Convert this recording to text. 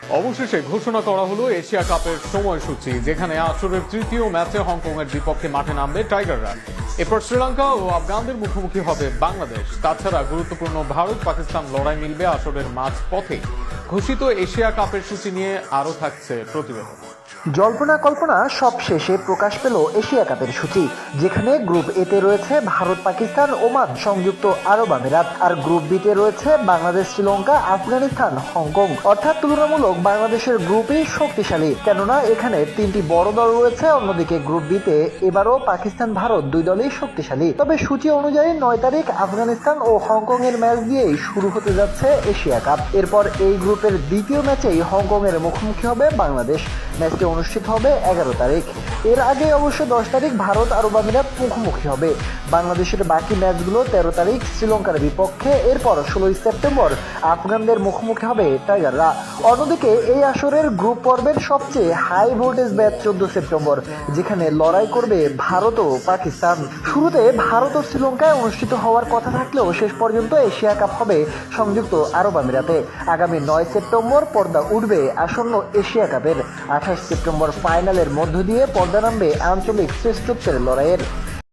অবশেষে ঘোষণা করা হলো এশিয়া কাপের সময়সূচি, যেখানে আসরের তৃতীয় ম্যাচে হংকংয়ের বিপক্ষে মাঠে নামবে টাইগাররা। এরপর শ্রীলঙ্কা ও আফগানদের মুখোমুখি হবে বাংলাদেশ। তাছাড়া গুরুত্বপূর্ণ ভারত পাকিস্তান লড়াই মিলবে আসরের মাঝপথে। ঘোষিত এশিয়া কাপের সূচি নিয়ে আরও থাকছে প্রতিবেদন। জল্পনা কল্পনা সব শেষে প্রকাশ পেল এশিয়া কাপের সূচি, যেখানে গ্রুপ এতে রয়েছে ভারত পাকিস্তান ওমান সংযুক্ত আরব আমিরাত, আর গ্রুপ বিতে রয়েছে বাংলাদেশ শ্রীলঙ্কা আফগানিস্তান হংকং। অর্থাৎ তুলনামূলক বাংলাদেশের গ্রুপই শক্তিশালী, কেননা এখানে তিনটি বড় দল রয়েছে। অন্যদিকে গ্রুপ বিতে এবারও পাকিস্তান ভারত দুই দলই শক্তিশালী। তবে সূচি অনুযায়ী 9 তারিখ আফগানিস্তান ও হংকং এর ম্যাচ দিয়েই শুরু হতে যাচ্ছে এশিয়া কাপ। এরপর এই গ্রুপের দ্বিতীয় ম্যাচেই হংকং এর মুখোমুখি হবে বাংলাদেশ। ম্যাচটি অনুষ্ঠিত হবে 11 তারিখ। এর আগে অবশ্য 10 তারিখ ভারত আরব আমিরাত মুখোমুখি হবে। বাংলাদেশের বাকি ম্যাচগুলো 13 তারিখ শ্রীলঙ্কার বিপক্ষে। এরপর 16 সেপ্টেম্বর আফগানদের মুখোমুখি হবে টাইগাররা। অন্যদিকে এই আসরের গ্রুপ পর্বের সবচেয়ে হাই ভোল্টেজ ম্যাচ 14 সেপ্টেম্বর, যেখানে লড়াই করবে ভারত ও পাকিস্তান। শুরুতে ভারত ও শ্রীলঙ্কায় অনুষ্ঠিত হওয়ার কথা থাকলেও শেষ পর্যন্ত এশিয়া কাপ হবে সংযুক্ত আরব আমিরাতে। আগামী 9 সেপ্টেম্বর পর্দা উঠবে আসন্ন এশিয়া কাপের। 28 সেপ্টেম্বর ফাইনালের মধ্য দিয়ে পর্দা নামবে আঞ্চলিক শ্রেষ্ঠত্বের লড়াইয়ের।